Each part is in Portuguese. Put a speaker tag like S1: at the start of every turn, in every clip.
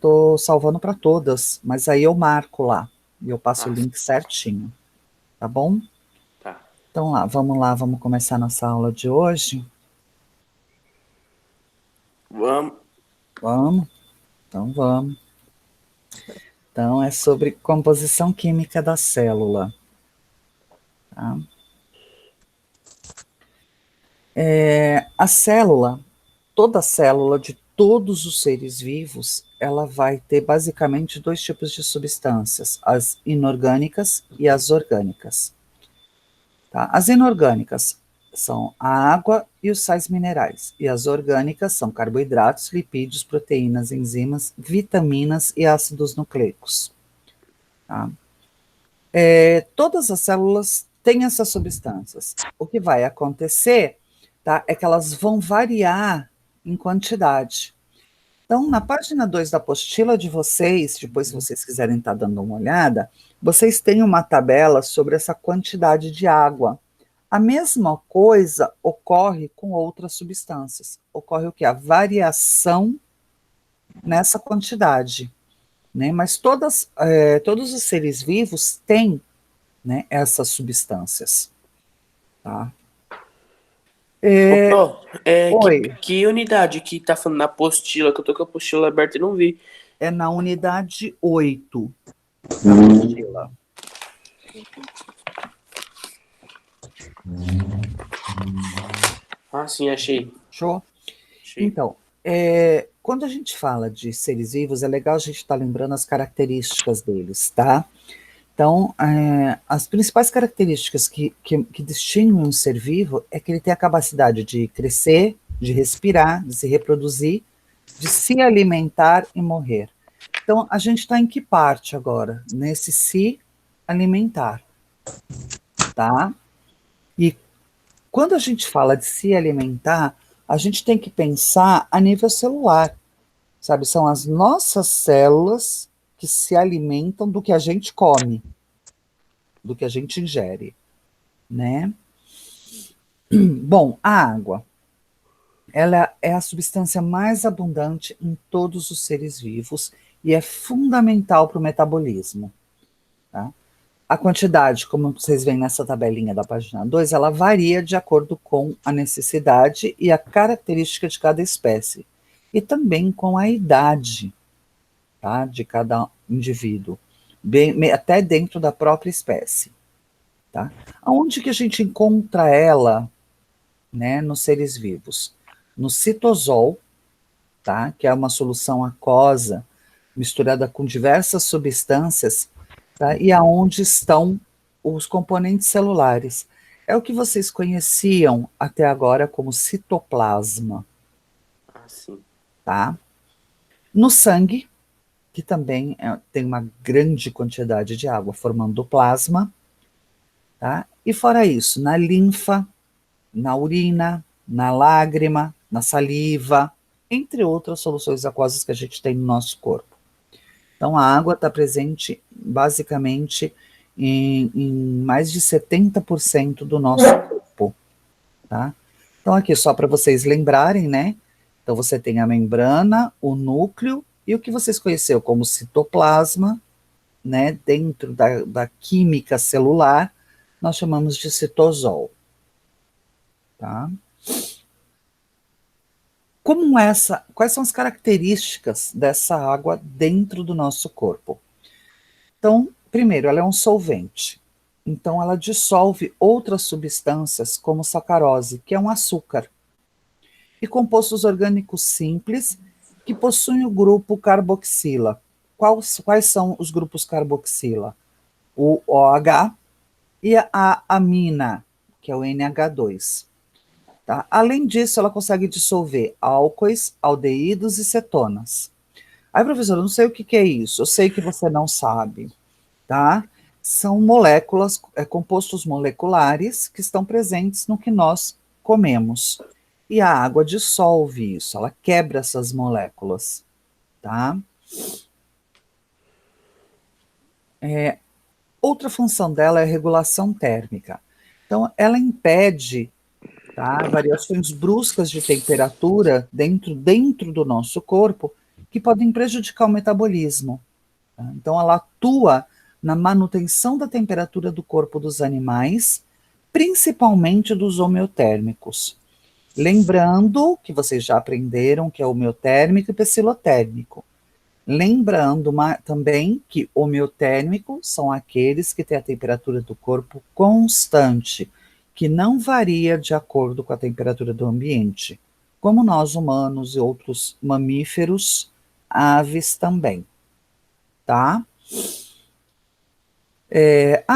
S1: tô salvando para todas, mas aí eu marco lá, e eu passo o
S2: Ah,
S1: link certinho, tá bom?
S2: tá.
S1: Então lá, vamos começar nossa aula de hoje?
S2: Vamos.
S1: Vamos? Então vamos. Então é sobre composição química da célula, tá? A célula, toda célula de todos os seres vivos, ela vai ter basicamente dois tipos de substâncias, as inorgânicas e as orgânicas. Tá? As inorgânicas são a água e os sais minerais, e as orgânicas são carboidratos, lipídios, proteínas, enzimas, vitaminas e ácidos nucleicos. Tá? Todas as células têm essas substâncias. O que vai acontecer, tá, é que elas vão variar em quantidade. Então, na página 2 da apostila de vocês, depois se vocês quiserem estar dando uma olhada, vocês têm uma tabela sobre essa quantidade de água. A mesma coisa ocorre com outras substâncias. Ocorre o que? A variação nessa quantidade. Né? Mas todos os seres vivos têm, né, essas substâncias. Tá?
S2: Ô, Pro,
S1: Oi,
S2: que unidade que tá falando na apostila? Que eu tô com a apostila aberta e não vi.
S1: é na unidade 8 da apostila.
S2: Ah, sim, achei.
S1: Show?
S2: Achei.
S1: Então, quando a gente fala de seres vivos, é legal a gente estar lembrando as características deles, tá? Então, as principais características que distinguem um ser vivo é que ele tem a capacidade de crescer, de respirar, de se reproduzir, de se alimentar e morrer. Então, a gente está em que parte agora? Nesse se alimentar, tá? E quando a gente fala de se alimentar, a gente tem que pensar a nível celular, sabe? São as nossas células que se alimentam do que a gente come, do que a gente ingere, né? Bom, a água, ela é a substância mais abundante em todos os seres vivos e é fundamental para o metabolismo, tá? A quantidade, como vocês veem nessa tabelinha da página 2, ela varia de acordo com a necessidade e a característica de cada espécie, e também com a idade, tá, de cada indivíduo, até dentro da própria espécie. Tá? Aonde que a gente encontra ela, né, nos seres vivos? No citosol, tá, que é uma solução aquosa misturada com diversas substâncias, tá, e aonde estão os componentes celulares. É o que vocês conheciam até agora como citoplasma,
S2: Ah, sim.
S1: tá? No sangue, que também tem uma grande quantidade de água formando plasma, tá? E fora isso, na linfa, na urina, na lágrima, na saliva, entre outras soluções aquosas que a gente tem no nosso corpo. Então, a água está presente basicamente em mais de 70% do nosso corpo, tá? Então, aqui só para vocês lembrarem, né? Então, você tem a membrana, o núcleo e o que vocês conheceram como citoplasma, né? Dentro da química celular, nós chamamos de citosol, tá? Quais são as características dessa água dentro do nosso corpo? Então, primeiro, ela é um solvente. Então, ela dissolve outras substâncias, como sacarose, que é um açúcar, e compostos orgânicos simples que possuem o grupo carboxila. Quais são os grupos carboxila? O OH e a amina, que é o NH2. Tá? Além disso, ela consegue dissolver álcoois, aldeídos e cetonas. Aí, professor, eu não sei o que é isso. Eu sei que você não sabe, tá? São moléculas, compostos moleculares que estão presentes no que nós comemos. E a água dissolve isso, ela quebra essas moléculas, tá? Outra função dela é a regulação térmica. Então, ela impede, tá, variações bruscas de temperatura dentro do nosso corpo, que podem prejudicar o metabolismo. Tá? Então, ela atua na manutenção da temperatura do corpo dos animais, principalmente dos homeotérmicos. Lembrando que vocês já aprenderam que é homeotérmico e psilotérmico. Lembrando também que homeotérmicos são aqueles que têm a temperatura do corpo constante, que não varia de acordo com a temperatura do ambiente, como nós humanos e outros mamíferos, aves também, tá?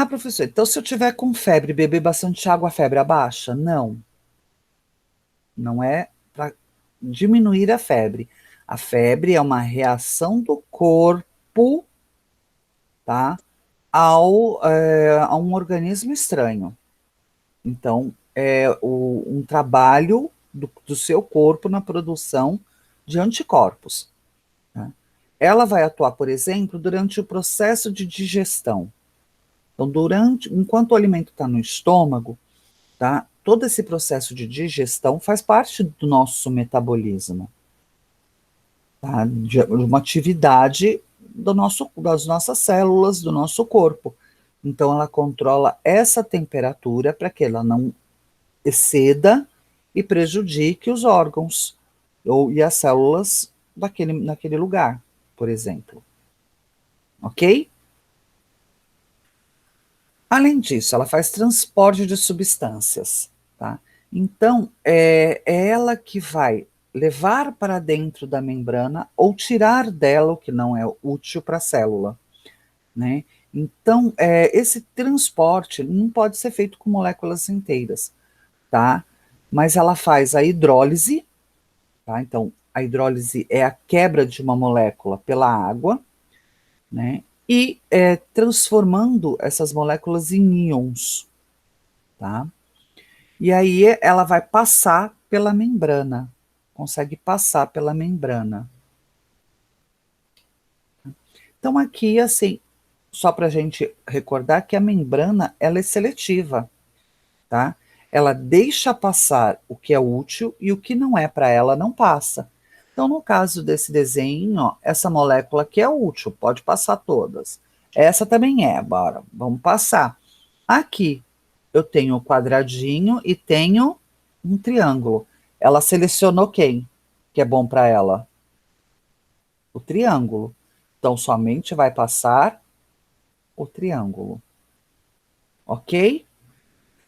S1: Professor, então se eu tiver com febre, beber bastante água, a febre abaixa? Não. Não é para diminuir a febre. A febre é uma reação do corpo, tá, a um organismo estranho. Então, é um trabalho do seu corpo na produção de anticorpos. Tá? Ela vai atuar, por exemplo, durante o processo de digestão. Então, enquanto o alimento está no estômago, tá, todo esse processo de digestão faz parte do nosso metabolismo. Tá? De uma atividade das nossas células, do nosso corpo. Então, ela controla essa temperatura para que ela não exceda e prejudique os órgãos e as células naquele lugar, por exemplo. Ok? Além disso, ela faz transporte de substâncias. Tá? Então, é ela que vai levar para dentro da membrana ou tirar dela o que não é útil para a célula. Né? Então, esse transporte não pode ser feito com moléculas inteiras, tá? Mas ela faz a hidrólise, tá? Então, a hidrólise é a quebra de uma molécula pela água, né? E transformando essas moléculas em íons, tá? E aí ela vai passar pela membrana, consegue passar pela membrana. Então aqui, assim, só para a gente recordar que a membrana, ela é seletiva, tá? Ela deixa passar o que é útil e o que não é para ela não passa. Então, no caso desse desenho, ó, essa molécula que é útil, pode passar todas. Essa também é, bora, vamos passar. Aqui, eu tenho o quadradinho e tenho um triângulo. Ela selecionou quem que é bom para ela? O triângulo. Então, somente vai passar o triângulo. Ok?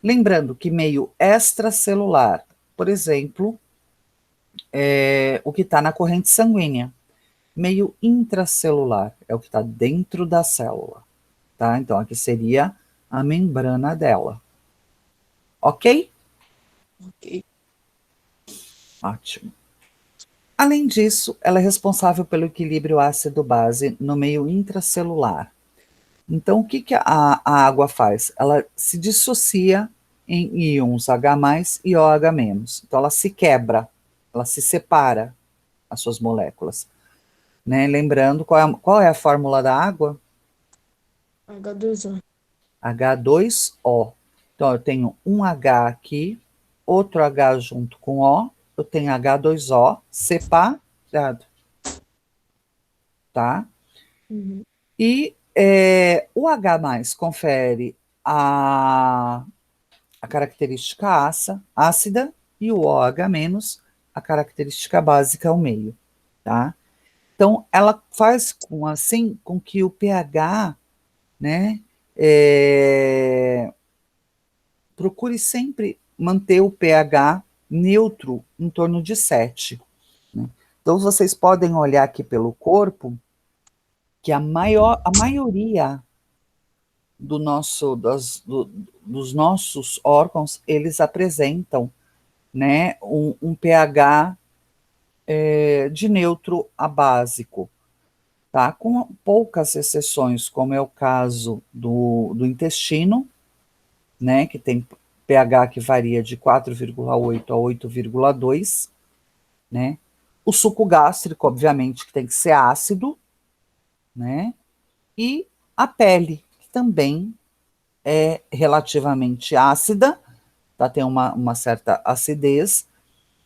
S1: Lembrando que meio extracelular, por exemplo, é o que está na corrente sanguínea. Meio intracelular é o que está dentro da célula. Tá? Então, aqui seria a membrana dela. Ok?
S2: Ok.
S1: Ótimo. Além disso, ela é responsável pelo equilíbrio ácido-base no meio intracelular. Então, o que a água faz? Ela se dissocia em íons H+, e OH-. Então, ela se quebra, ela se separa, as suas moléculas. Né? Lembrando, qual é a fórmula da água?
S3: H2O.
S1: H2O. Então, eu tenho um H aqui, outro H junto com O, eu tenho H2O separado. Tá?
S3: Uhum.
S1: E o H+ confere a característica ácida e o OH- a característica básica ao meio, tá? Então, ela faz com que o pH, né, procure sempre manter o pH neutro em torno de 7. Né? Então, vocês podem olhar aqui pelo corpo que a maioria dos nossos órgãos, eles apresentam, né, um pH de neutro a básico, tá? Com poucas exceções, como é o caso do intestino, né, que tem pH que varia de 4,8 a 8,2, né? O suco gástrico, obviamente, que tem que ser ácido, né? E a pele, que também é relativamente ácida, tá? Tem uma certa acidez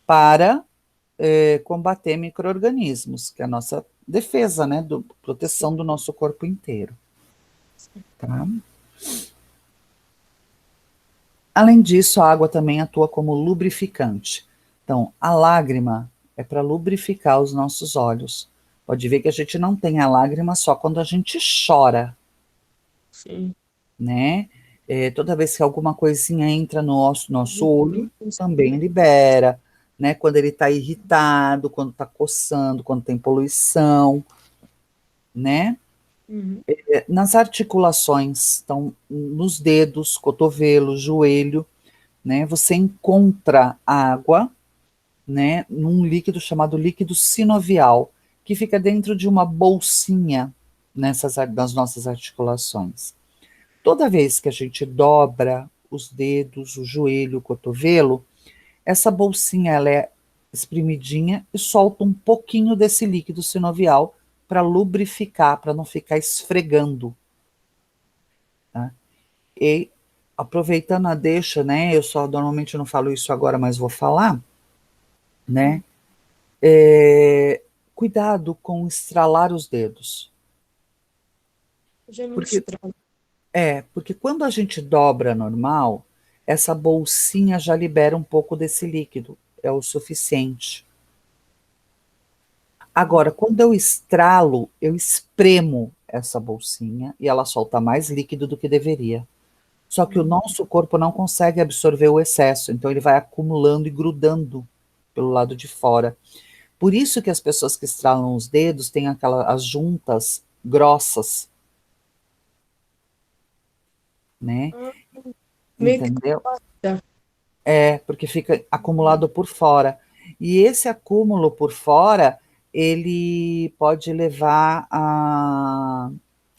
S1: para combater micro-organismos, que a nossa defesa, né, proteção do nosso corpo inteiro, tá? Além disso, a água também atua como lubrificante. Então, a lágrima é para lubrificar os nossos olhos. Pode ver que a gente não tem a lágrima só quando a gente chora,
S3: Sim.
S1: né? Toda vez que alguma coisinha entra no nosso olho, também libera, né? Quando ele está irritado, quando está coçando, quando tem poluição, né?
S3: Uhum.
S1: Nas articulações, então, nos dedos, cotovelo, joelho, né? Você encontra água, né? Num líquido chamado líquido sinovial, que fica dentro de uma bolsinha nas nossas articulações. Toda vez que a gente dobra os dedos, o joelho, o cotovelo, essa bolsinha ela é espremidinha e solta um pouquinho desse líquido sinovial para lubrificar, para não ficar esfregando. Tá? E aproveitando a deixa, né? Eu só normalmente não falo isso agora, mas vou falar, né? Cuidado com estralar os dedos.
S3: Já me
S1: Porque
S3: estralo.
S1: porque quando a gente dobra normal, essa bolsinha já libera um pouco desse líquido, é o suficiente. Agora, quando eu estralo, eu espremo essa bolsinha e ela solta mais líquido do que deveria. Só que o nosso corpo não consegue absorver o excesso, então ele vai acumulando e grudando pelo lado de fora. Por isso que as pessoas que estralam os dedos têm as juntas grossas, né?
S3: Ah, meio que
S1: Entendeu?
S3: tá.
S1: Porque fica acumulado por fora. E esse acúmulo por fora, ele pode levar a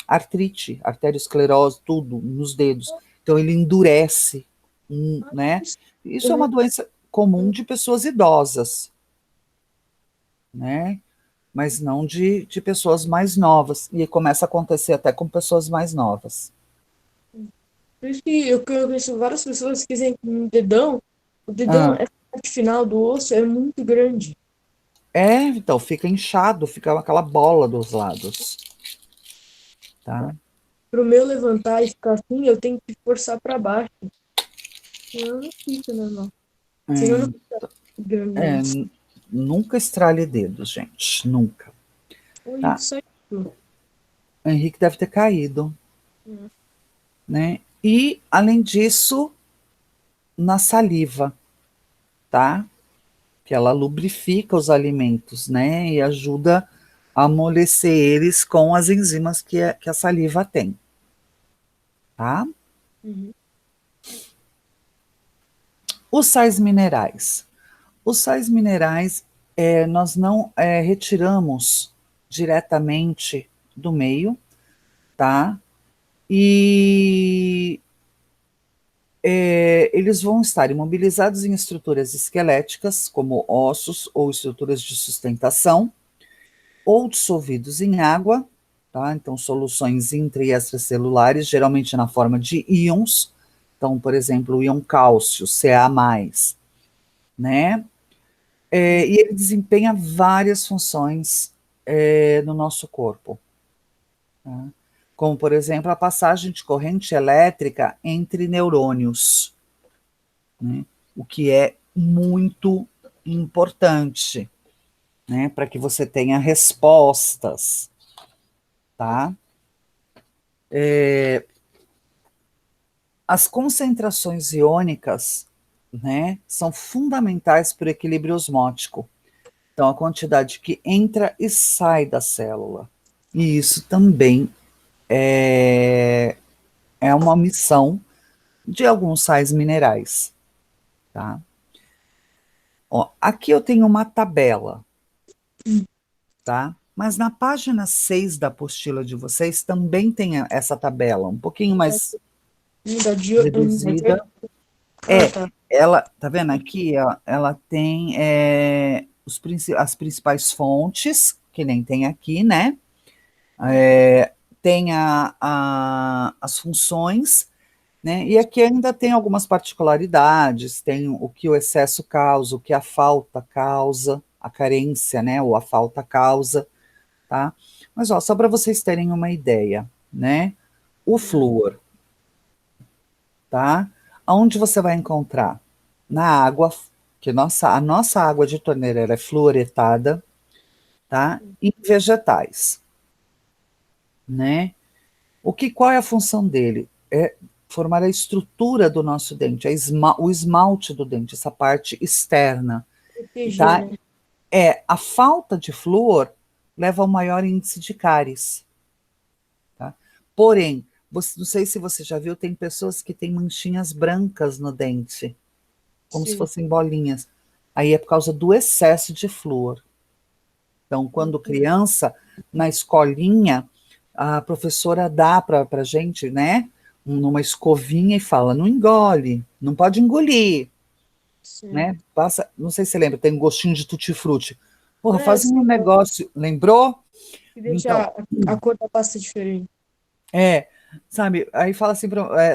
S1: artrite, arteriosclerose, tudo nos dedos. Então ele endurece, né? Isso é uma doença comum de pessoas idosas, né? Mas não de pessoas mais novas. E começa a acontecer até com pessoas mais novas.
S3: Por isso que eu conheço várias pessoas que dizem que o dedão,
S1: Ah,
S3: essa parte final do osso é muito grande.
S1: então fica inchado, fica aquela bola dos lados, tá?
S3: Pro meu levantar e ficar assim, eu tenho que forçar para baixo. Senão não fica normal. Senão não
S1: É,
S3: fica grande o
S1: é,
S3: osso.
S1: nunca estrale dedos, gente, nunca,
S3: Oi,
S1: tá?
S3: só isso.
S1: O Henrique deve ter caído,
S3: Hum.
S1: né? E, além disso, na saliva, tá? Que ela lubrifica os alimentos, né? E ajuda a amolecer eles com as enzimas que a saliva tem, tá?
S3: Uhum.
S1: Os sais minerais. Os sais minerais, nós não retiramos diretamente do meio, tá? E eles vão estar imobilizados em estruturas esqueléticas, como ossos ou estruturas de sustentação, ou dissolvidos em água, tá? Então, soluções intra e extracelulares, geralmente na forma de íons. Então, por exemplo, o íon cálcio, Ca+, né? E ele desempenha várias funções no nosso corpo, tá? Como, por exemplo, a passagem de corrente elétrica entre neurônios, né? O que é muito importante, né? Para que você tenha respostas, tá? As concentrações iônicas, né, são fundamentais para o equilíbrio osmótico. Então, a quantidade que entra e sai da célula. E isso também é uma missão de alguns sais minerais, tá? Ó, aqui eu tenho uma tabela, tá? Mas na página 6 da apostila de vocês também tem essa tabela, um pouquinho mais reduzida.
S3: Ah,
S1: É,
S3: tá.
S1: ela, tá vendo aqui, ó, ela tem as principais fontes, que nem tem aqui, né? Tem as funções, né? E aqui ainda tem algumas particularidades, tem o que o excesso causa, o que a falta causa, a carência, né? Ou a falta causa, tá? Mas, ó, só para vocês terem uma ideia, né? O flúor, tá? Aonde você vai encontrar? Na água, que a nossa água de torneira ela é fluoretada, tá? E vegetais, né? Qual é a função dele? É formar a estrutura do nosso dente, o esmalte do dente, essa parte externa,
S3: Proteger,
S1: tá?
S3: né?
S1: A falta de flúor leva ao maior índice de cáries, tá? Porém, não sei se você já viu, tem pessoas que têm manchinhas brancas no dente, como se
S3: Sim.
S1: fossem bolinhas. Aí é por causa do excesso de flúor. Então, quando criança, na escolinha, a professora dá para a gente, né, numa escovinha e fala, não engole, não pode engolir,
S3: Sim.
S1: né? Passa, não sei se você lembra, tem um gostinho de tutti-frutti. Porra,
S3: É,
S1: faz um
S3: sim,
S1: negócio, lembrou?
S3: que
S1: Então,
S3: deixa a cor da pasta diferente.
S1: é, sabe, aí fala assim,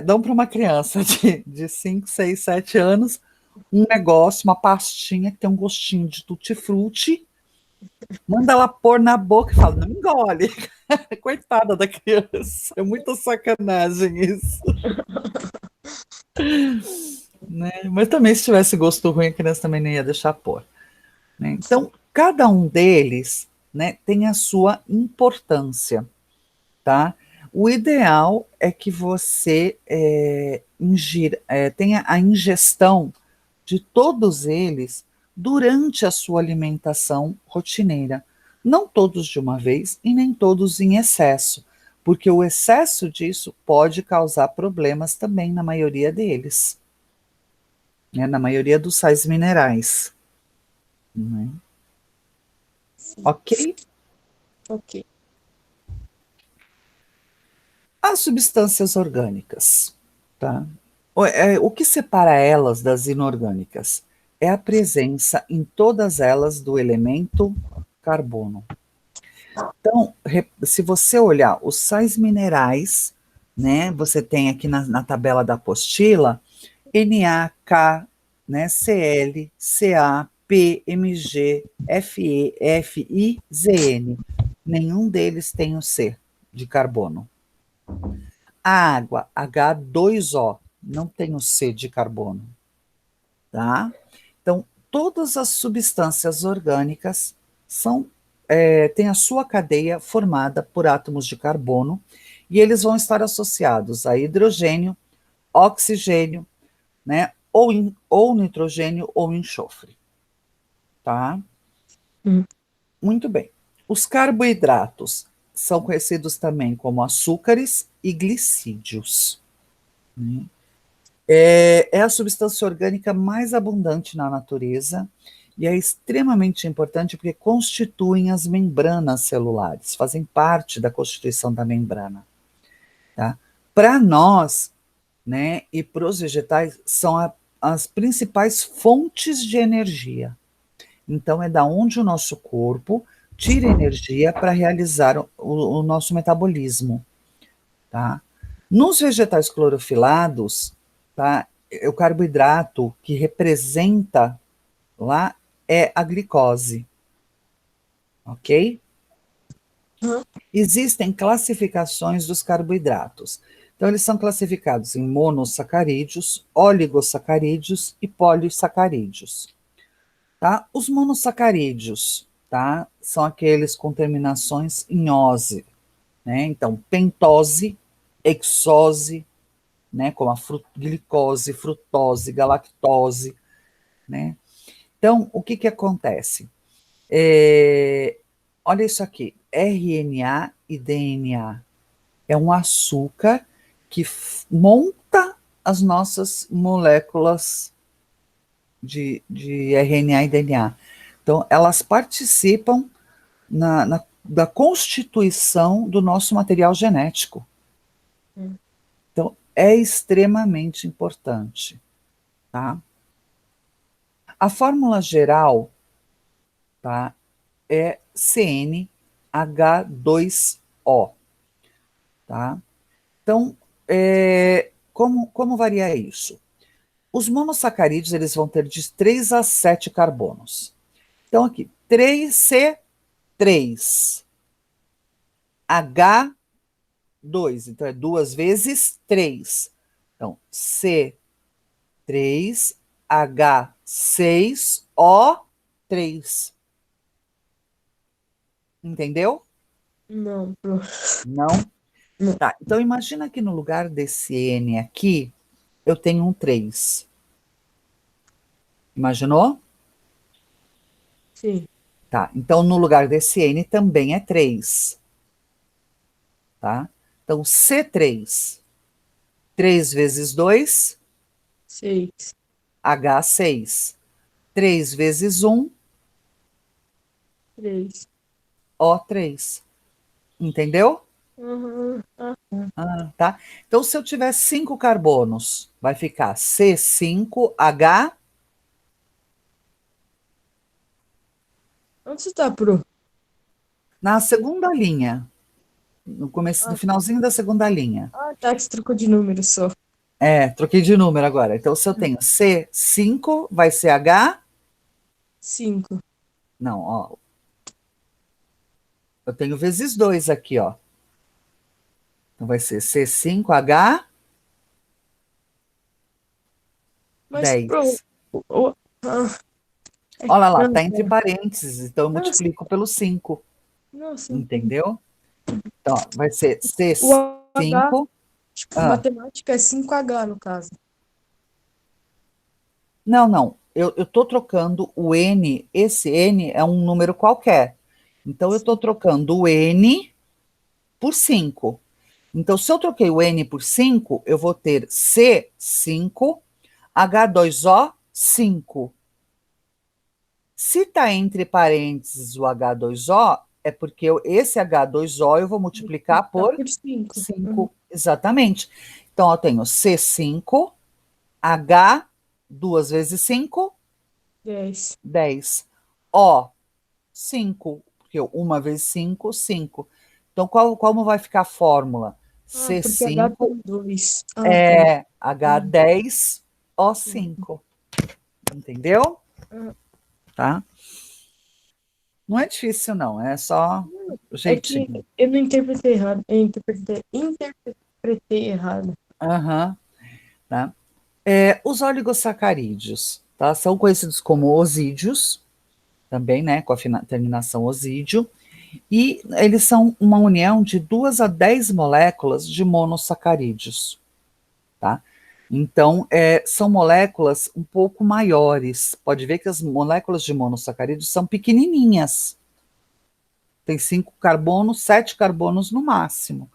S1: dão para uma criança de 5, 6, 7 anos um negócio, uma pastinha que tem um gostinho de tutti-frutti, manda ela pôr na boca e fala, não engole. Coitada da criança, é muita sacanagem isso. Né? Mas também, se tivesse gosto ruim, a criança também não ia deixar pôr. Né? Então, cada um deles, né, tem a sua importância, tá? O ideal é que você tenha a ingestão de todos eles durante a sua alimentação rotineira. Não todos de uma vez e nem todos em excesso, porque o excesso disso pode causar problemas também na maioria deles, né, na maioria dos sais minerais. Né?
S3: Sim.
S1: Ok?
S3: Ok.
S1: As substâncias orgânicas, tá? O que separa elas das inorgânicas é a presença em todas elas do elemento carbono. Então, se você olhar os sais minerais, né, você tem aqui na tabela da apostila Na, K, né, Cl, Ca, P, Mg, Fe, Fi, Zn. Nenhum deles tem o C de carbono. A água, H2O, não tem o C de carbono, tá? Então, todas as substâncias orgânicas têm a sua cadeia formada por átomos de carbono e eles vão estar associados a hidrogênio, oxigênio, né, ou nitrogênio ou enxofre, tá?
S3: Hum.
S1: Muito bem. Os carboidratos são conhecidos também como açúcares e glicídios. Né? É a substância orgânica mais abundante na natureza e é extremamente importante porque constituem as membranas celulares, fazem parte da constituição da membrana. Tá? Para nós, né, e para os vegetais, são as principais fontes de energia. Então, é da onde o nosso corpo tira energia para realizar o nosso metabolismo. Tá? Nos vegetais clorofilados, tá, o carboidrato que representa lá é a glicose, ok?
S3: Uhum.
S1: Existem classificações dos carboidratos. Então, eles são classificados em monossacarídeos, oligosacarídeos e polissacarídeos. Tá? Os monossacarídeos, tá, são aqueles com terminações em ose, né? Então, pentose, hexose, né, como a glicose, frutose, galactose, né? Então, o que acontece? Olha isso aqui, RNA e DNA. É um açúcar que monta as nossas moléculas de RNA e DNA. Então, elas participam da constituição do nosso material genético. Então, é extremamente importante, tá? A fórmula geral, tá, é CnH2O, tá? Então, como varia isso? Os monossacarídeos, eles vão ter de 3 a 7 carbonos. Então, aqui, 3C3, H2. Então, é 2 vezes 3. Então, C3H6O3. Entendeu?
S3: Não, pro.
S1: Não?
S3: Não.
S1: Tá, então imagina que no lugar desse N aqui, eu tenho um 3. Imaginou?
S3: Sim.
S1: Tá, então no lugar desse N também é 3. Tá? Então C3, 3 vezes 2,
S3: 6.
S1: H6. 3 vezes 1,
S3: 3.
S1: O3. Entendeu?
S3: Uhum. Ah,
S1: Ah, tá. Então, se eu tiver 5 carbonos, vai ficar C5H.
S3: onde você tá, pro?
S1: Na segunda linha, no começo, no
S3: Ah,
S1: finalzinho da segunda linha.
S3: tá, que você trocou de número só.
S1: É, troquei de número agora. Então, se eu tenho C5, vai ser H.
S3: 5.
S1: Não, ó. Eu tenho vezes 2 aqui, ó. Então, vai ser C5H10.
S3: Mas, pro. Ah,
S1: Olha lá,
S3: não,
S1: tá entre parênteses. Então, eu
S3: nossa,
S1: multiplico pelo 5.
S3: nossa.
S1: Entendeu? Então, ó, vai ser
S3: O H,
S1: C5.
S3: tipo,
S1: Ah,
S3: matemática é 5H no caso.
S1: não, não. Eu estou trocando o N. Esse N é um número qualquer. Então, eu estou trocando o N por 5. Então, se eu troquei o N por 5, eu vou ter C5, H2O 5. Se está entre parênteses o H2O, é porque esse H2O eu vou multiplicar
S3: Tá
S1: por
S3: por 5.
S1: 5. Exatamente. Então, eu tenho C5, H, 2 vezes 5,
S3: 10.
S1: 10. O, 5, porque 1 vezes 5, 5. Então, como vai ficar a fórmula?
S3: Ah, porque H
S1: C5
S3: tem 2. Ah, tá.
S1: é H10O5. Entendeu?
S3: Ah,
S1: Tá? Não é difícil, não. É só o
S3: é que
S1: jeitinho.
S3: eu não interpretei errado. Eu interpretei errado.
S1: Aham, tá? Os oligosacarídeos, tá? São conhecidos como osídeos, também, né? Com a terminação osídio. E eles são uma união de 2 a 10 moléculas de monossacarídeos, tá? Então, são moléculas um pouco maiores. Pode ver que as moléculas de monossacarídeos são pequenininhas. Tem 5 carbonos, 7 carbonos no máximo,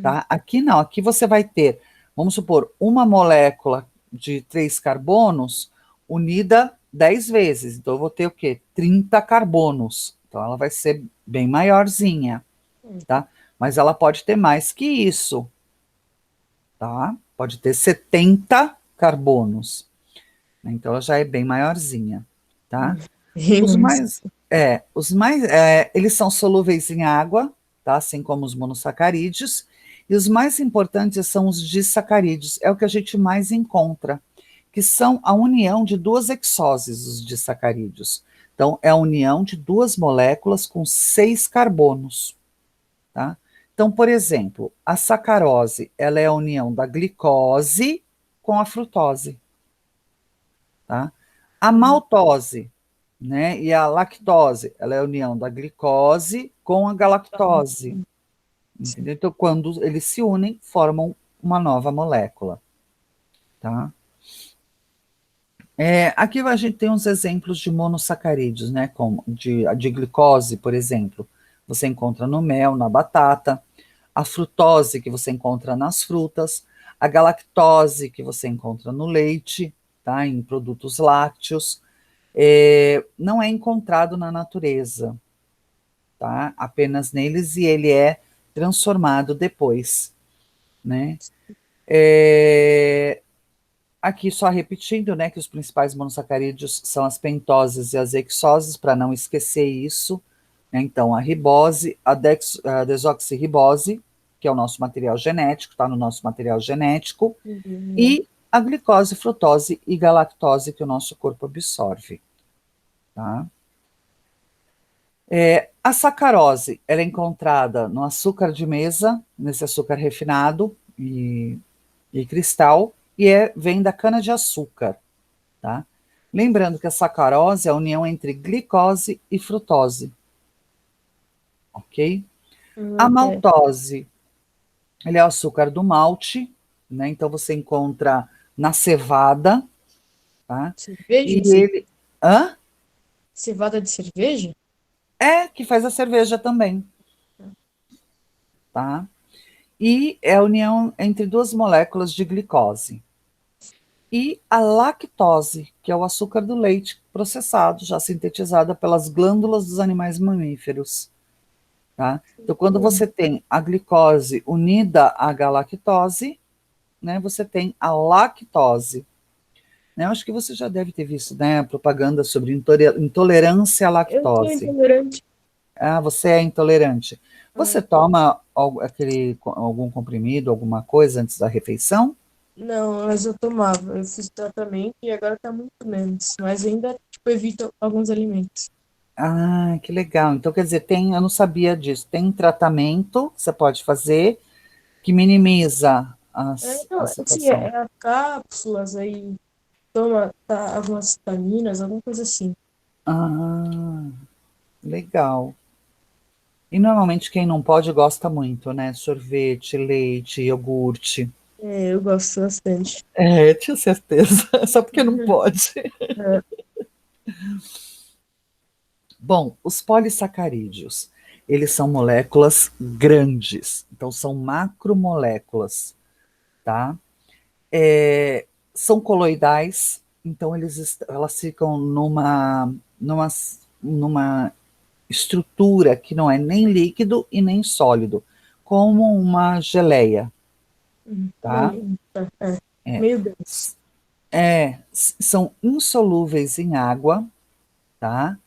S1: tá? Aqui não, aqui você vai ter, vamos supor, uma molécula de 3 carbonos unida 10 vezes. Então, eu vou ter o quê? 30 carbonos. Então, ela vai ser bem maiorzinha, tá? Mas ela pode ter mais que isso, tá? Pode ter 70 carbonos. Então, ela já é bem maiorzinha, tá?
S3: Bem
S1: Os
S3: mais.
S1: mais, eles são solúveis em água, tá? Assim como os monossacarídeos. E os mais importantes são os disacarídeos, é o que a gente mais encontra, que são a união de 2 hexoses, os disacarídeos. Então, é a união de 2 moléculas com 6 carbonos, tá? Então, por exemplo, a sacarose, ela é a união da glicose com a frutose, tá? A maltose, né, e a lactose, ela é a união da glicose com a galactose, entendeu? Então, quando eles se unem, formam uma nova molécula, tá? Aqui a gente tem uns exemplos de monossacarídeos, né, como de glicose, por exemplo, você encontra no mel, na batata, a frutose que você encontra nas frutas, a galactose que você encontra no leite, tá, em produtos lácteos, não é encontrado na natureza, tá? Apenas neles e ele é transformado depois, né? Aqui só repetindo, né, que os principais monossacarídeos são as pentoses e as hexoses, para não esquecer isso, né? Então, a ribose, a desoxirribose, que é o nosso material genético, está no nosso material genético, e a glicose, frutose e galactose que o nosso corpo absorve, tá? A sacarose, ela é encontrada no açúcar de mesa, nesse açúcar refinado e cristal, e vem da cana-de-açúcar, tá? Lembrando que a sacarose é a união entre glicose e frutose, ok? A
S3: É.
S1: maltose, ele é o açúcar do malte, né? Então você encontra na cevada, tá?
S3: Cerveja?
S1: E ele... Hã?
S3: Cevada de cerveja?
S1: Que faz a cerveja também, tá? E é a união entre duas moléculas de glicose. E a lactose, que é o açúcar do leite processado, já sintetizada pelas glândulas dos animais mamíferos. Tá? Então, quando você tem a glicose unida à galactose, né, você tem a lactose. Né? Eu acho que você já deve ter visto, né, propaganda sobre intolerância à
S3: Eu sou
S1: lactose.
S3: intolerante.
S1: Ah, você é intolerante.
S3: Ah,
S1: Você toma algum comprimido, alguma coisa antes da refeição?
S3: não, mas eu tomava. Eu fiz tratamento e agora tá muito menos. Mas ainda, tipo, evito alguns alimentos.
S1: Ah, que legal. Então, quer dizer, eu não sabia disso. Tem tratamento que você pode fazer que minimiza
S3: Não,
S1: a
S3: assim,
S1: situação.
S3: as cápsulas, aí toma algumas vitaminas, alguma coisa assim.
S1: Ah, legal. E normalmente quem não pode gosta muito, né? Sorvete, leite, iogurte.
S3: É, eu gosto bastante.
S1: Eu tinha certeza. Só porque não pode.
S3: É,
S1: Bom, os polissacarídeos, eles são moléculas grandes. Então, são macromoléculas, tá? São coloidais, então elas ficam numa, numa estrutura que não é nem líquido e nem sólido, como uma geleia, tá? É,
S3: meio denso.
S1: são insolúveis em água, tá?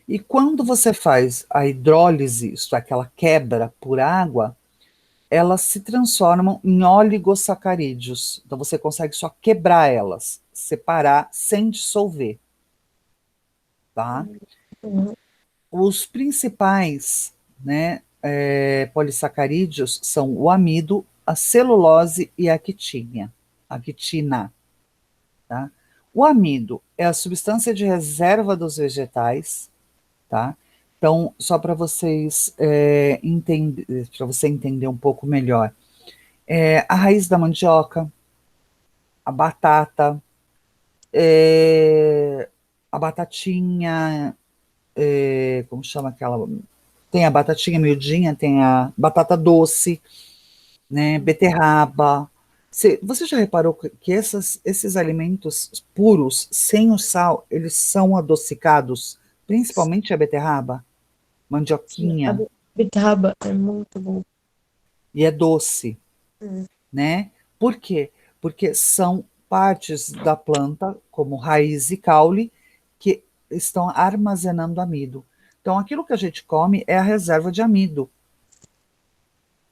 S1: E quando você faz a hidrólise, isto é, aquela quebra por água, elas se transformam em oligosacarídeos. Então você consegue só quebrar elas, separar sem dissolver, tá?
S3: Uhum.
S1: Os principais, né, polissacarídeos são o amido, a celulose e a quitina, tá? O amido é a substância de reserva dos vegetais, tá? Então, só para vocês entender, para você entender um pouco melhor, a raiz da mandioca, a batata, a batatinha, como chama aquela? Tem a batatinha miudinha, tem a batata doce, né? Beterraba. Você já reparou que esses alimentos puros, sem o sal, eles são adocicados, principalmente a beterraba,
S3: Sim, a
S1: mandioquinha,
S3: beterraba é muito bom.
S1: e é doce,
S3: Hum,
S1: né? Por quê? Porque são partes da planta, como raiz e caule, que estão armazenando amido. Então, aquilo que a gente come é a reserva de amido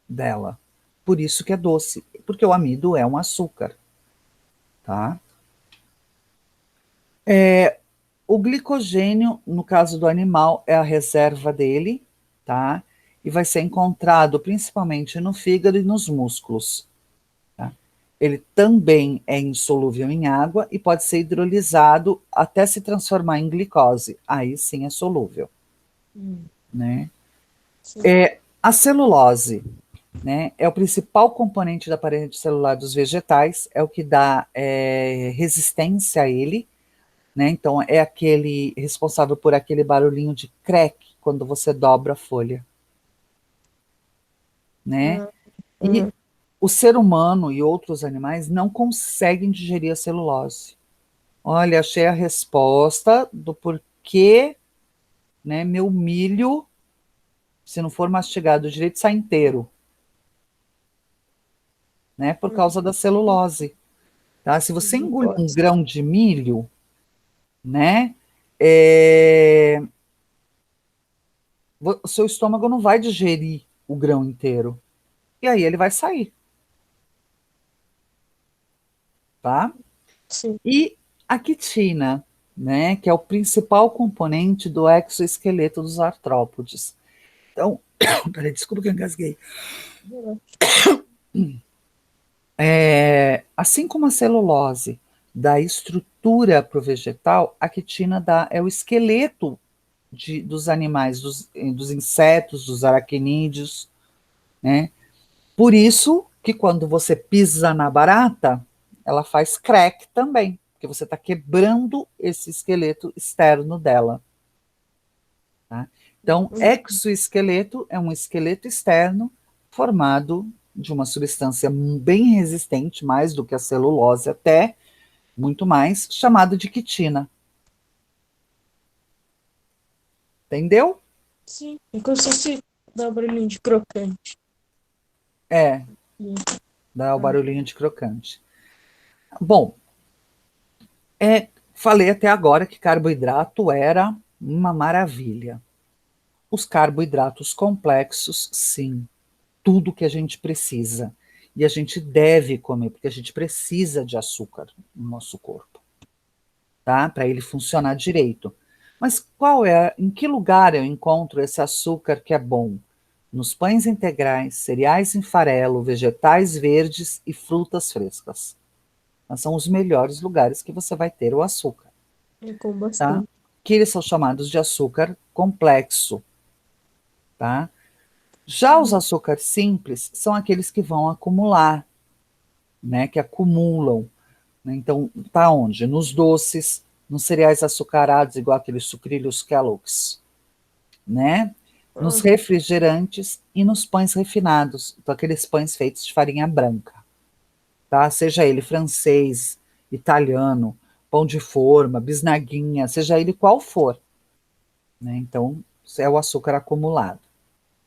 S1: dela. Por isso que é doce, porque o amido é um açúcar, tá? O glicogênio, no caso do animal, é a reserva dele, tá? E vai ser encontrado principalmente no fígado e nos músculos. Tá? Ele também é insolúvel em água e pode ser hidrolisado até se transformar em glicose. Aí sim é solúvel,
S3: hum,
S1: né?
S3: sim.
S1: A celulose, né, é o principal componente da parede celular dos vegetais, é o que dá resistência a ele, né? Então é aquele responsável por aquele barulhinho de crack quando você dobra a folha, né?
S3: Ah,
S1: E
S3: ah,
S1: o ser humano e outros animais não conseguem digerir a celulose. Olha, achei a resposta do porquê, né, meu milho, se não for mastigado direito, sai inteiro, né? Por causa da celulose, tá? Se você
S3: não
S1: engolir um
S3: gosto.
S1: grão de milho, né, é, o seu estômago não vai digerir o grão inteiro. E aí ele vai sair, tá?
S3: Sim.
S1: E a quitina. né, que é o principal componente do exoesqueleto dos artrópodes. Então, peraí, desculpa que eu engasguei. Assim como a celulose dá estrutura para o vegetal, a quitina é o esqueleto dos animais, dos insetos, dos aracnídeos, né? Por isso que quando você pisa na barata, ela faz crack também, porque você está quebrando esse esqueleto externo dela. Tá? Então, exoesqueleto é um esqueleto externo formado de uma substância bem resistente, mais do que a celulose até, muito mais, chamada de quitina. Entendeu?
S3: Sim, é como se fosse dar um barulhinho de crocante.
S1: É,
S3: Sim.
S1: dá o barulhinho de crocante. Bom, falei até agora que carboidrato era uma maravilha. Os carboidratos complexos, sim, tudo que a gente precisa. E a gente deve comer, porque a gente precisa de açúcar no nosso corpo, tá? Para ele funcionar direito. Mas em que lugar eu encontro esse açúcar que é bom? Nos pães integrais, cereais em farelo, vegetais verdes e frutas frescas. Mas são os melhores lugares que você vai ter o açúcar,
S3: É com
S1: tá?
S3: bastante.
S1: Que eles são chamados de açúcar complexo, tá? Já os açúcares simples são aqueles que vão acumular, né? Que acumulam, né? Então, tá onde? Nos doces, nos cereais açucarados, igual aqueles sucrilhos Kellogg's, né? Nos refrigerantes e nos pães refinados, então aqueles pães feitos de farinha branca, tá? Seja ele francês, italiano, pão de forma, bisnaguinha, seja ele qual for, né? Então, é o açúcar acumulado,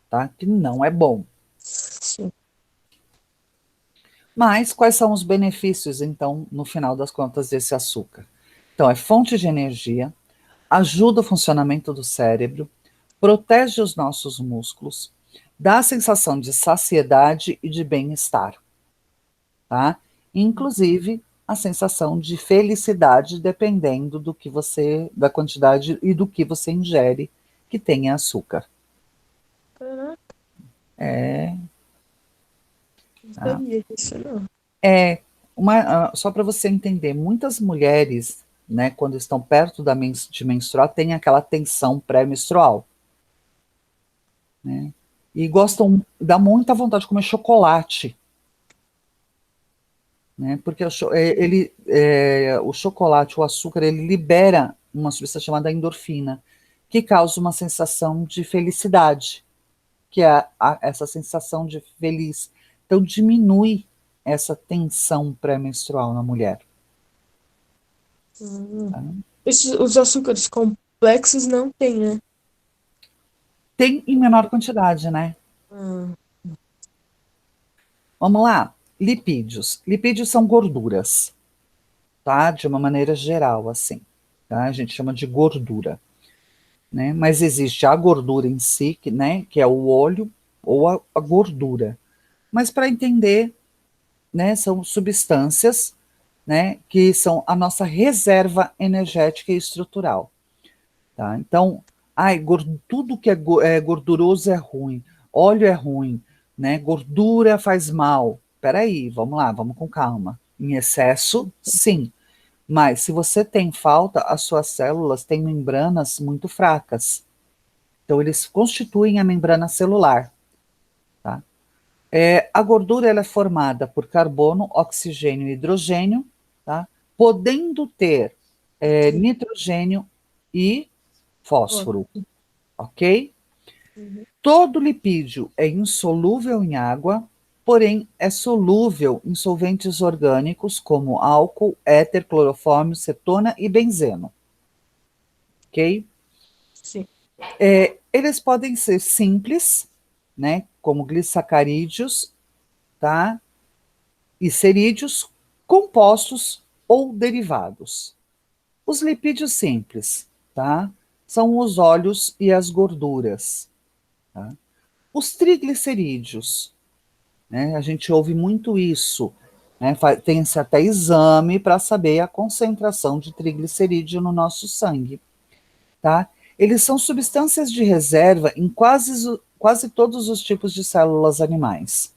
S1: tá? Que não é bom.
S3: Sim.
S1: Mas quais são os benefícios, então, no final das contas, desse açúcar? Então, é fonte de energia, ajuda o funcionamento do cérebro, protege os nossos músculos, dá a sensação de saciedade e de bem-estar, tá? Inclusive a sensação de felicidade, dependendo da quantidade e do que você ingere que tenha açúcar.
S3: Caraca,
S1: É,
S3: não
S1: tá?
S3: sabia disso, não.
S1: É só para você entender, muitas mulheres, né, quando estão perto de menstruar, têm aquela tensão pré-menstrual, né? E dá muita vontade de comer chocolate, né? Porque o chocolate, o açúcar, ele libera uma substância chamada endorfina, que causa uma sensação de felicidade, que é essa sensação de feliz. Então, diminui essa tensão pré-menstrual na mulher.
S3: Hum.
S1: Tá?
S3: Os açúcares complexos não tem, né?
S1: Tem em menor quantidade, né?
S3: Ah,
S1: Vamos lá. Lipídios. Lipídios são gorduras, tá? De uma maneira geral, assim. Tá? A gente chama de gordura, né? Mas existe a gordura em si, né? Que é o óleo ou a gordura. Mas para entender, né? São substâncias, né? Que são a nossa reserva energética e estrutural, tá? Então, tudo que é gorduroso é ruim, óleo é ruim, né? Gordura faz mal. Peraí, vamos lá, vamos com calma. Em excesso, sim. Mas se você tem falta, as suas células têm membranas muito fracas. Então, eles constituem a membrana celular. Tá? A gordura ela é formada por carbono, oxigênio e hidrogênio, tá? Podendo ter nitrogênio e
S3: ó.
S1: fósforo, ok?
S3: Uhum.
S1: Todo lipídio é insolúvel em água, porém é solúvel em solventes orgânicos como álcool, éter, clorofórmio, cetona e benzeno, ok?
S3: Sim.
S1: Eles podem ser simples, né, como glisacarídeos, tá? E cerídeos, compostos ou derivados. Os lipídios simples, tá? São os óleos e as gorduras, tá? Os triglicerídeos, né? A gente ouve muito isso. né? Tem-se até exame para saber a concentração de triglicerídeo no nosso sangue, tá? Eles são substâncias de reserva em quase todos os tipos de células animais,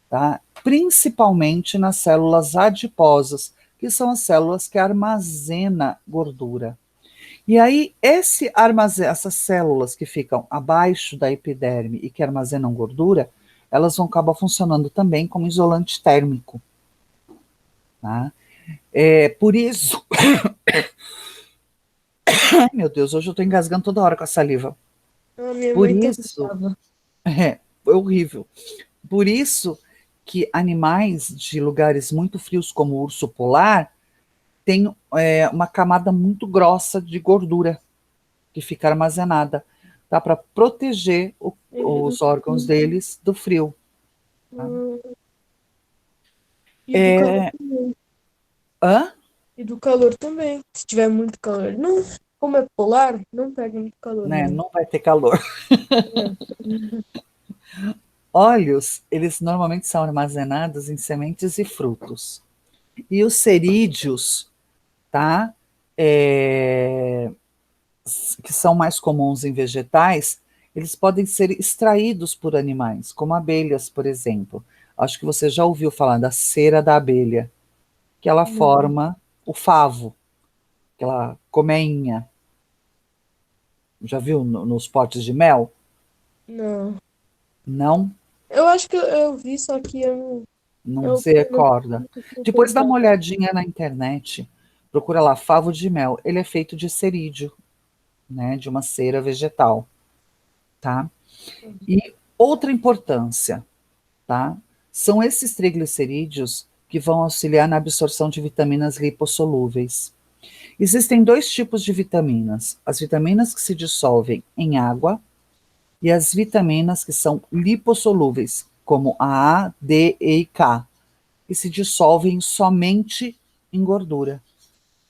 S1: tá? Principalmente nas células adiposas, que são as células que armazenam gordura. E aí, essas células que ficam abaixo da epiderme e que armazenam gordura, elas vão acabar funcionando também como isolante térmico. Tá? Por isso. Ai, meu Deus, hoje eu estou engasgando toda hora com a saliva.
S3: A minha
S1: Por
S3: mãe também
S1: isso.
S3: tava.
S1: É horrível. Por isso que animais de lugares muito frios, como o urso polar, têm uma camada muito grossa de gordura que fica armazenada, tá? Para proteger
S3: Ele
S1: os órgãos deles do frio. Tá?
S3: hum, e do calor
S1: É,
S3: também.
S1: hã?
S3: E do calor também. Se tiver muito calor. Não, como é polar, não pega muito calor,
S1: Né,
S3: né?
S1: não vai ter calor.
S3: É.
S1: Óleos, eles normalmente são armazenados em sementes e frutos. E os cerídeos, tá? É, que são mais comuns em vegetais, eles podem ser extraídos por animais, como abelhas, por exemplo. Acho que você já ouviu falar da cera da abelha, que ela
S3: Não,
S1: forma o favo, aquela colmeinha. Já viu nos potes de mel?
S3: não.
S1: Não?
S3: Eu acho que eu vi, só que
S1: Não
S3: eu
S1: se
S3: não
S1: recorda.
S3: nunca tinha
S1: Depois dá uma
S3: tentado.
S1: olhadinha na internet, procura lá favo de mel. Ele é feito de cerídeo, né, de uma cera vegetal, tá? E outra importância, tá? São esses triglicerídeos que vão auxiliar na absorção de vitaminas lipossolúveis. Existem dois tipos de vitaminas: as vitaminas que se dissolvem em água e as vitaminas que são lipossolúveis, como a A, D, E e K, que se dissolvem somente em gordura.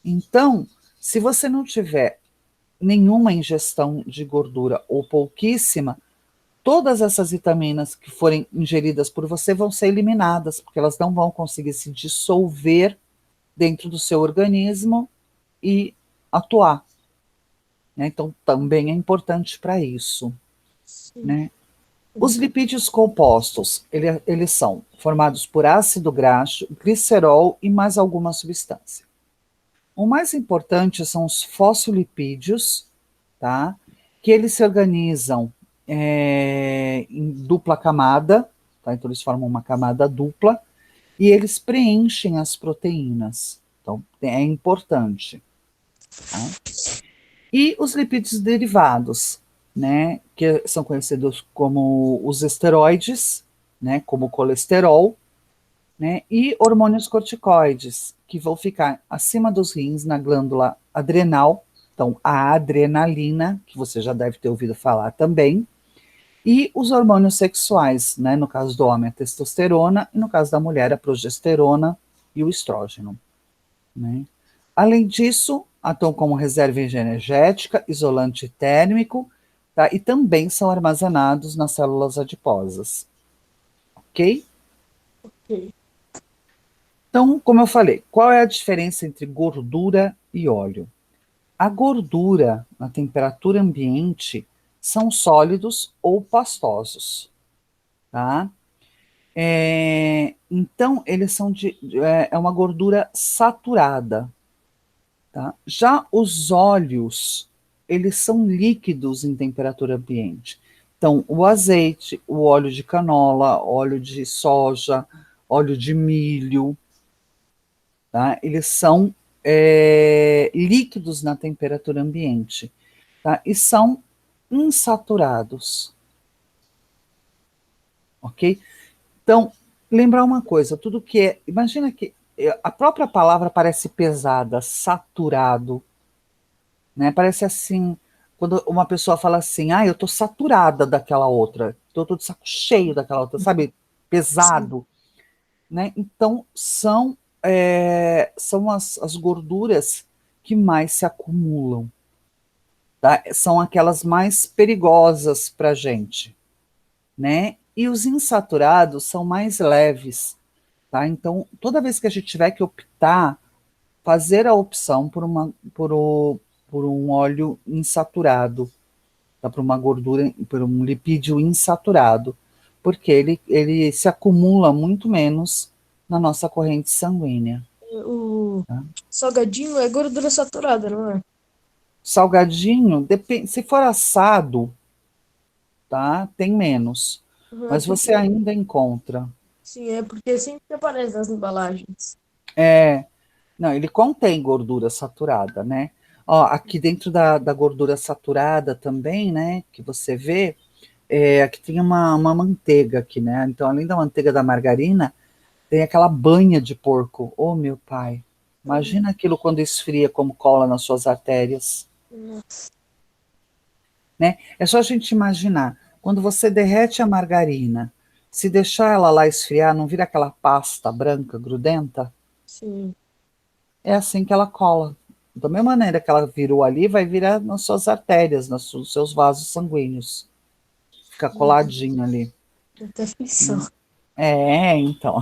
S1: Então, se você não tiver nenhuma ingestão de gordura ou pouquíssima, todas essas vitaminas que forem ingeridas por você vão ser eliminadas, porque elas não vão conseguir se dissolver dentro do seu organismo e atuar. Né? Então, também é importante para isso.
S3: Sim.
S1: Né? Os lipídios compostos, eles são formados por ácido graxo, glicerol e mais alguma substância. O mais importante são os fosfolipídios, tá? Que eles se organizam em dupla camada, tá? Então eles formam uma camada dupla e eles preenchem as proteínas. Então é importante. Tá? E os lipídios derivados, né? Que são conhecidos como os esteroides, né? Como o colesterol, né, e hormônios corticoides, que vão ficar acima dos rins na glândula adrenal, então a adrenalina, que você já deve ter ouvido falar também, e os hormônios sexuais, né, no caso do homem a testosterona, e no caso da mulher a progesterona e o estrógeno. Né. Além disso, atuam como reserva energética, isolante térmico, tá, e também são armazenados nas células adiposas. Ok?
S3: Ok.
S1: Então, como eu falei, qual é a diferença entre gordura e óleo? A gordura, na temperatura ambiente, são sólidos ou pastosos, tá? Então, eles são é uma gordura saturada, tá? Já os óleos, eles são líquidos em temperatura ambiente. Então, o azeite, o óleo de canola, óleo de soja, óleo de milho, tá? Eles são líquidos na temperatura ambiente, tá? E são insaturados, ok? Então, lembrar uma coisa, tudo que imagina que a própria palavra parece pesada, saturado, né? Parece assim, quando uma pessoa fala assim, ah, eu tô saturada daquela outra, eu tô de saco cheio daquela outra, sabe?
S3: Sim.
S1: Pesado, né? Então, são as gorduras que mais se acumulam, tá? São aquelas mais perigosas para a gente, né? E os insaturados são mais leves, tá? Então, toda vez que a gente tiver que optar, fazer a opção por um óleo insaturado, tá? Por uma gordura, por um lipídio insaturado, porque ele se acumula muito menos na nossa corrente sanguínea.
S3: O
S1: Tá?
S3: salgadinho é gordura saturada, não é?
S1: Salgadinho, se for assado, tá? Tem menos,
S3: Uhum, é
S1: mas você
S3: porque,
S1: ainda encontra.
S3: sim, é porque sempre aparece nas embalagens.
S1: É, não, ele contém gordura saturada, né? Ó, aqui dentro da gordura saturada também, né, que você vê, aqui tem uma manteiga aqui, né? Então, além da manteiga da margarina, tem aquela banha de porco. Oh, meu pai,
S3: Uhum.
S1: imagina aquilo quando esfria como cola nas suas artérias,
S3: Nossa.
S1: né? É só a gente imaginar, quando você derrete a margarina, se deixar ela lá esfriar, não vira aquela pasta branca, grudenta?
S3: Sim.
S1: É assim que ela cola. Da mesma maneira que ela virou ali, vai virar nas suas artérias, nos seus vasos sanguíneos. Fica
S3: Meu Deus.
S1: coladinho ali.
S3: Até aflição.
S1: Então.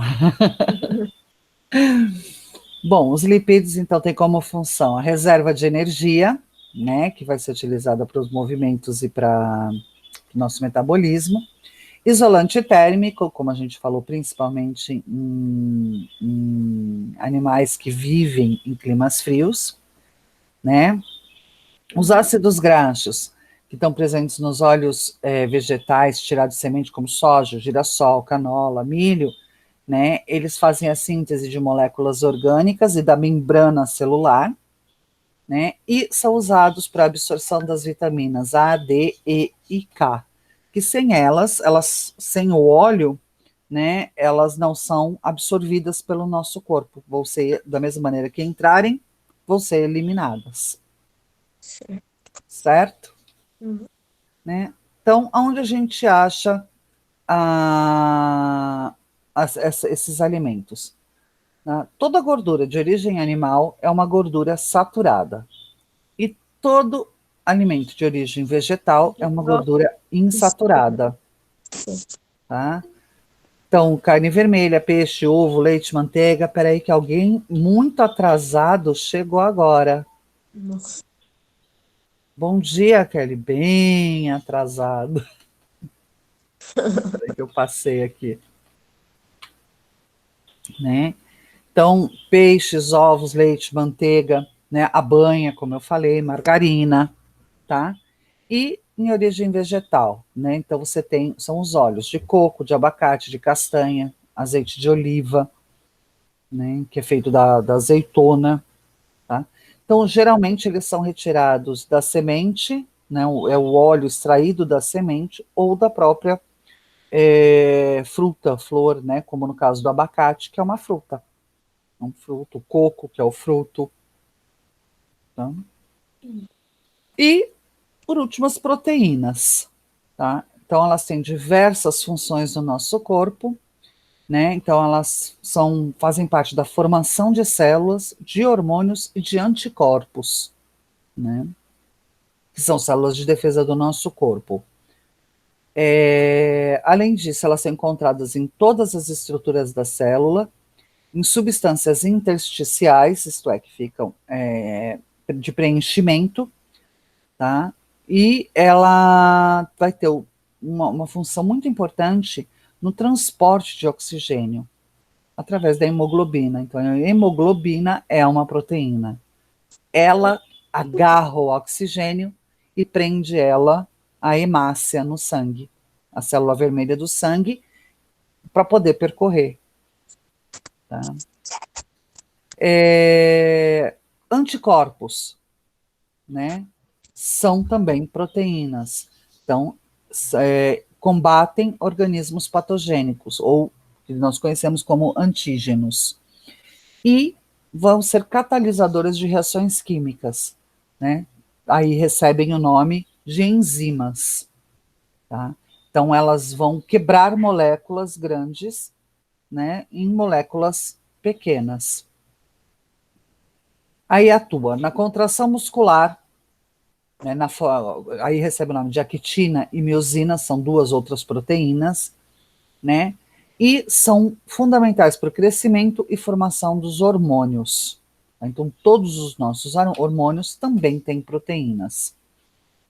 S1: Bom, os lipídios, então, têm como função a reserva de energia, né, que vai ser utilizada para os movimentos e para o nosso metabolismo. Isolante térmico, como a gente falou, principalmente em animais que vivem em climas frios, né? Os
S3: Uhum.
S1: ácidos graxos, que estão presentes nos óleos vegetais tirados de semente, como soja, girassol, canola, milho, né? Eles fazem a síntese de moléculas orgânicas e da membrana celular, né? E são usados para a absorção das vitaminas A, D, E e K, que sem elas sem o óleo, né? Elas não são absorvidas pelo nosso corpo. Vão ser, da mesma maneira que entrarem, vão ser eliminadas,
S3: Certo.
S1: certo?
S3: Uhum.
S1: Né? Então, onde a gente acha esses alimentos? Né? Toda gordura de origem animal é uma gordura saturada. E todo alimento de origem vegetal é uma
S3: Só
S1: gordura
S3: isso.
S1: insaturada.
S3: Certo.
S1: Tá? Então, carne vermelha, peixe, ovo, leite, manteiga. Peraí, que alguém muito atrasado chegou agora.
S3: Nossa.
S1: Bom dia, Kelly. Bem atrasado. Peraí que eu passei aqui. Né? Então, peixes, ovos, leite, manteiga, né? A banha, como eu falei, margarina, tá? E em origem vegetal, né? Então você tem, são os óleos de coco, de abacate, de castanha, azeite de oliva, né? Que é feito da azeitona, tá? Então, geralmente eles são retirados da semente, né? É o óleo extraído da semente ou da própria fruta, flor, né? Como no caso do abacate, que é uma fruta. É um fruto, o coco, que é o fruto. Tá? E, por último, as proteínas. Tá? Então, elas têm diversas funções no nosso corpo, né? Então, elas fazem parte da formação de células, de hormônios e de anticorpos, né? Que são células de defesa do nosso corpo. Além disso, elas são encontradas em todas as estruturas da célula, em substâncias intersticiais, isto é, que ficam de preenchimento, tá? E ela vai ter uma função muito importante no transporte de oxigênio através da hemoglobina. Então, a hemoglobina é uma proteína. Ela agarra o oxigênio e prende ela à hemácia no sangue, a célula vermelha do sangue, para poder percorrer. Tá? Anticorpos, né? São também proteínas. Então, combatem organismos patogênicos, ou que nós conhecemos como antígenos. E vão ser catalisadores de reações químicas, né? Aí recebem o nome de enzimas, tá? Então, elas vão quebrar moléculas grandes, né, em moléculas pequenas. Aí atua na contração muscular, né, aí recebe o nome de actina e miosina, são duas outras proteínas, né? e são fundamentais para o crescimento e formação dos hormônios. Então, todos os nossos hormônios também têm proteínas.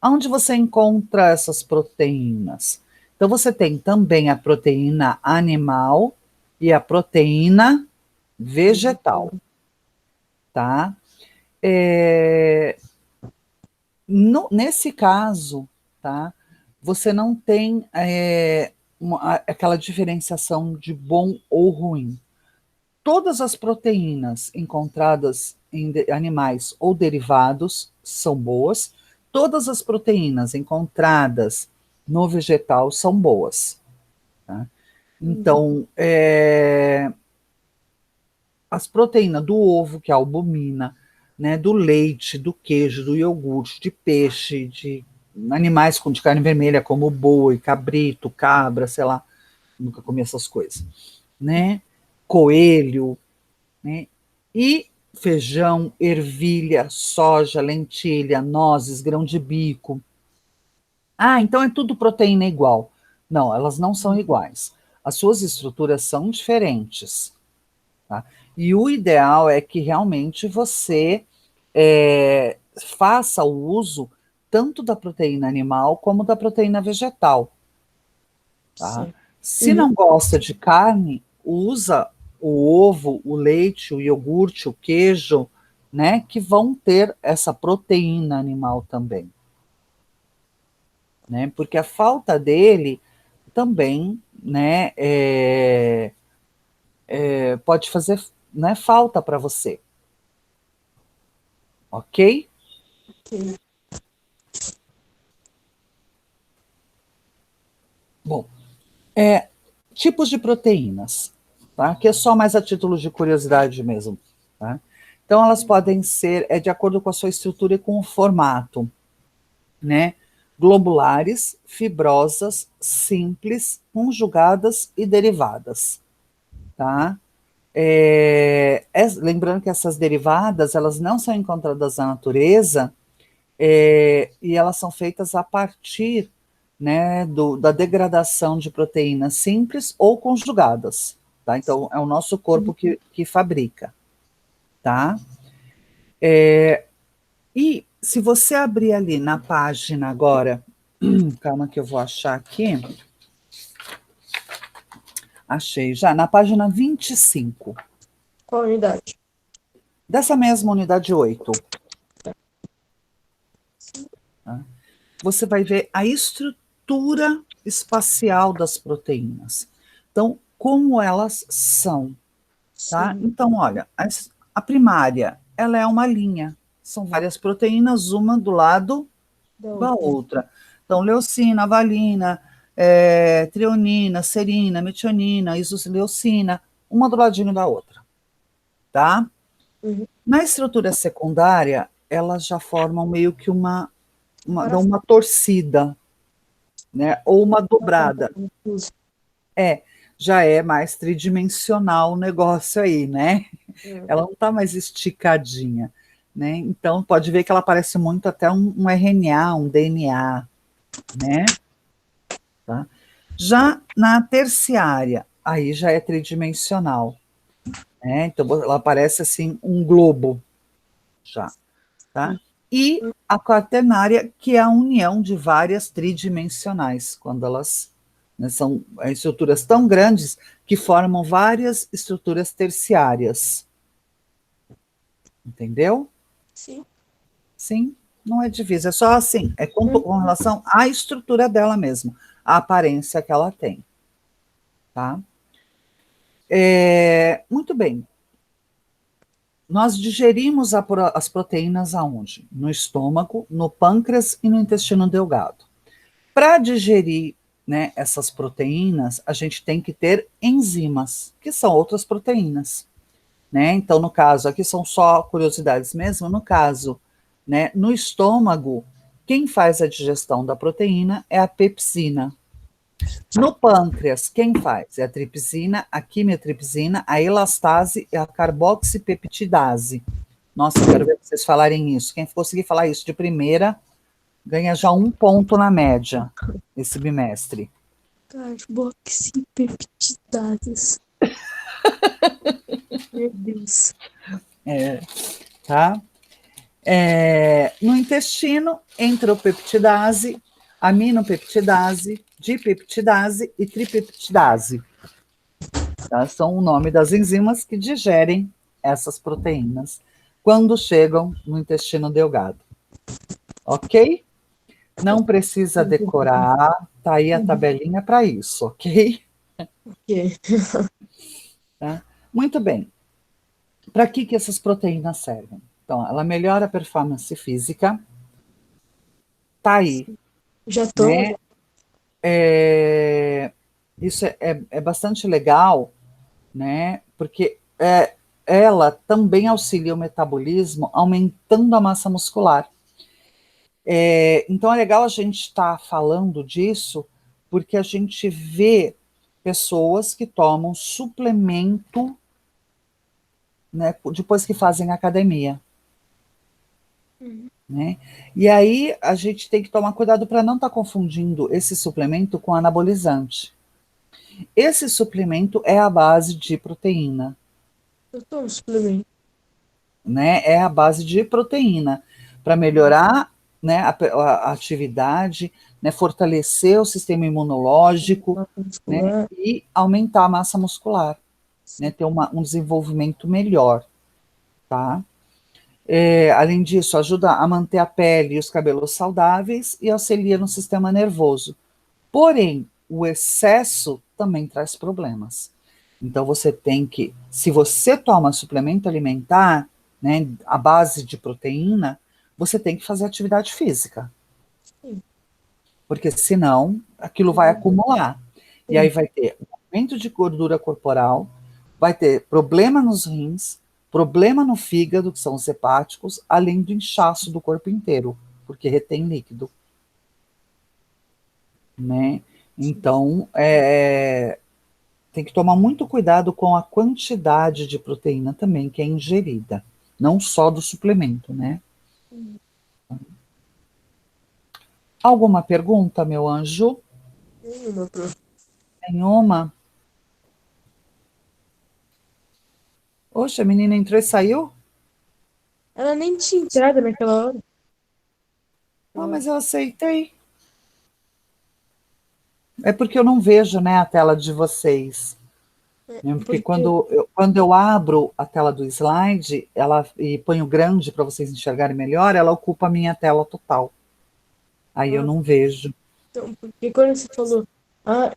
S1: Onde você encontra essas proteínas? Então, você tem também a proteína animal e a proteína vegetal, tá? Nesse caso, tá? Você não tem aquela diferenciação de bom ou ruim. Todas as proteínas encontradas em animais ou derivados são boas, todas as proteínas encontradas no vegetal são boas. Tá? Então, as proteínas do ovo, que é a albumina, né, do leite, do queijo, do iogurte, de peixe, de animais de carne vermelha, como boi, cabrito, cabra, sei lá, nunca comi essas coisas, né? Coelho, né? E feijão, ervilha, soja, lentilha, nozes, grão de bico. Ah, então é tudo proteína igual. Não, elas não são iguais. As suas estruturas são diferentes. Tá? E o ideal é que realmente você faça o uso tanto da proteína animal como da proteína vegetal. Tá? Se não gosta de carne, usa o ovo, o leite, o iogurte, o queijo, né, que vão ter essa proteína animal também. Né, porque a falta dele também, né, pode fazer, né, falta para você. Ok?
S3: Ok.
S1: Bom, tipos de proteínas, tá? Que é só mais a título de curiosidade mesmo, tá? Então, elas podem ser, de acordo com a sua estrutura e com o formato, né? Globulares, fibrosas, simples, conjugadas e derivadas, tá? Lembrando que essas derivadas, elas não são encontradas na natureza, e elas são feitas a partir, né, da degradação de proteínas simples ou conjugadas, tá? Então, é o nosso corpo que fabrica, tá? E se você abrir ali na página agora, calma que eu vou achar aqui, achei já, na página 25,
S3: Qual unidade?
S1: dessa mesma unidade 8, tá? Você vai ver a estrutura espacial das proteínas. Então, como elas são, tá?
S3: Sim.
S1: Então, olha, a primária, ela é uma linha. São várias proteínas, uma do lado da outra. Então, leucina, valina, treonina, serina, metionina, isoleucina, uma do ladinho da outra, tá? Na estrutura secundária, elas já formam meio que dão uma torcida, né? Ou uma dobrada. Já é mais tridimensional o negócio aí, né? Ela não está mais esticadinha, né? Então pode ver que ela parece muito até um RNA, um DNA, né? Tá? Já na terciária, aí já é tridimensional, né? Então ela parece assim um globo, já, tá? E a quaternária, que é a união de várias tridimensionais, quando elas, né, são estruturas tão grandes que formam várias estruturas terciárias. Entendeu?
S3: Sim.
S1: Sim, não é divisa, é só assim, é com relação à estrutura dela mesmo, a aparência que ela tem. Tá? Muito bem. Nós digerimos as proteínas aonde? No estômago, no pâncreas e no intestino delgado. Para digerir, né, essas proteínas, a gente tem que ter enzimas, que são outras proteínas. Né? Então, no caso, aqui são só curiosidades mesmo, no caso, né, no estômago, quem faz a digestão da proteína é a pepsina. No pâncreas, quem faz? É a tripsina, a quimiotripsina, a elastase e a carboxipeptidase. Nossa, eu quero ver vocês falarem isso. Quem conseguir falar isso de primeira, ganha já 1 ponto na média esse bimestre.
S3: Carboxipeptidases. Meu Deus.
S1: Tá? No intestino, entropeptidase, aminopeptidase, dipeptidase e tripeptidase. Tá? São o nome das enzimas que digerem essas proteínas quando chegam no intestino delgado. Ok? Não precisa decorar, tá aí a tabelinha para isso, ok?
S3: Ok.
S1: Tá? Muito bem. Para que essas proteínas servem? Então, ela melhora a performance física, tá aí,
S3: Já tô.
S1: né? Isso é bastante legal, né? Porque ela também auxilia o metabolismo, aumentando a massa muscular. Então é legal a gente estar falando disso, porque a gente vê pessoas que tomam suplemento, né, depois que fazem academia. Né? E aí a gente tem que tomar cuidado para não estar confundindo esse suplemento com anabolizante. Esse suplemento é a base de proteína,
S3: Eu tomo suplemento.
S1: né? É a base de proteína para melhorar, né, a atividade, né, fortalecer o sistema imunológico,
S3: Massa
S1: né,
S3: muscular.
S1: e aumentar a massa muscular, né, ter um desenvolvimento melhor, tá? Além disso, ajuda a manter a pele e os cabelos saudáveis e auxilia no sistema nervoso. Porém, o excesso também traz problemas. Então, você tem que, se você toma suplemento alimentar, né, à base de proteína, você tem que fazer atividade física.
S3: Sim.
S1: Porque senão, aquilo vai acumular. E aí vai ter aumento de gordura corporal, vai ter problema nos rins, problema no fígado, que são os hepáticos, além do inchaço do corpo inteiro, porque retém líquido. Né? Então, tem que tomar muito cuidado com a quantidade de proteína também que é ingerida, não só do suplemento, né? Alguma pergunta, meu anjo?
S3: Nenhuma, prof.
S1: Nenhuma? Oxe, a menina entrou e saiu?
S3: Ela nem tinha entrado naquela hora.
S1: Ah, mas eu aceitei. É porque eu não vejo, né, a tela de vocês. Né? Porque
S3: Porque
S1: quando eu abro a tela do slide, e ponho grande para vocês enxergarem melhor, ela ocupa a minha tela total. Aí eu
S3: Ah,
S1: não vejo.
S3: então, porque quando você falou,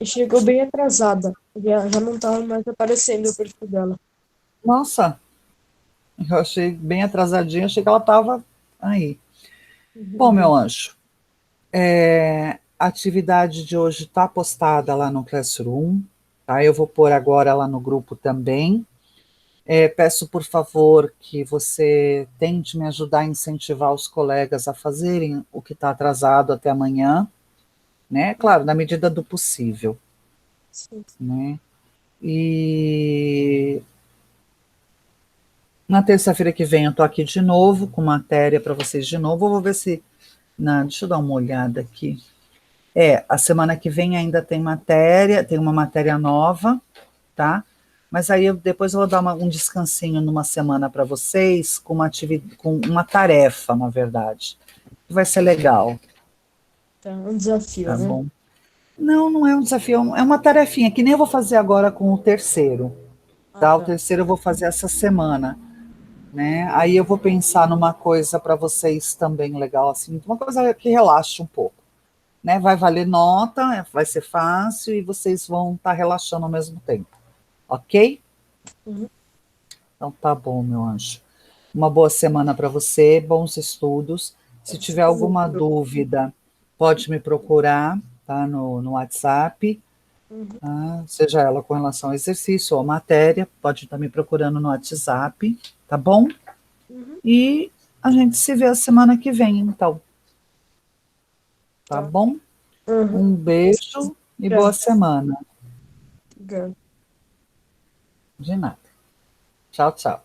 S3: chegou bem atrasada, já não tava mais aparecendo o perfil dela.
S1: Nossa, eu achei bem atrasadinha, achei que ela estava aí. Bom, meu anjo, a atividade de hoje está postada lá no Classroom, tá? Eu vou pôr agora lá no grupo também. Peço, por favor, que você tente me ajudar a incentivar os colegas a fazerem o que está atrasado até amanhã, né? Claro, na medida do possível,
S3: Sim.
S1: né? E na terça-feira que vem eu estou aqui de novo, com matéria para vocês de novo. Eu vou ver se. Deixa eu dar uma olhada aqui. A semana que vem ainda tem matéria, tem uma matéria nova, tá? Mas aí depois eu vou dar um descansinho numa semana para vocês, com uma tarefa, na verdade. Vai ser legal,
S3: Tá, um desafio,
S1: tá
S3: né?
S1: bom? Não, não é um desafio, é uma tarefinha, que nem eu vou fazer agora com o terceiro,
S3: Ah,
S1: tá? O
S3: tá.
S1: terceiro eu vou fazer essa semana, né? Aí eu vou pensar numa coisa para vocês também legal, assim, uma coisa que relaxe um pouco, né? Vai valer nota, vai ser fácil e vocês vão estar relaxando ao mesmo tempo, ok?
S3: Uhum.
S1: Então tá bom, meu anjo. Uma boa semana para você, bons estudos. Se
S3: Você
S1: tiver
S3: também,
S1: alguma
S3: prof.
S1: dúvida, pode me procurar, tá? No WhatsApp,
S3: Uhum.
S1: tá? Seja ela com relação ao exercício ou à matéria, pode estar me procurando no WhatsApp, tá bom?
S3: Uhum.
S1: E a gente se vê a semana que vem, então, tá
S3: Tá.
S1: bom?
S3: Uhum.
S1: Um beijo e boa
S3: Obrigada.
S1: semana.
S3: Obrigada.
S1: De nada. Tchau, tchau.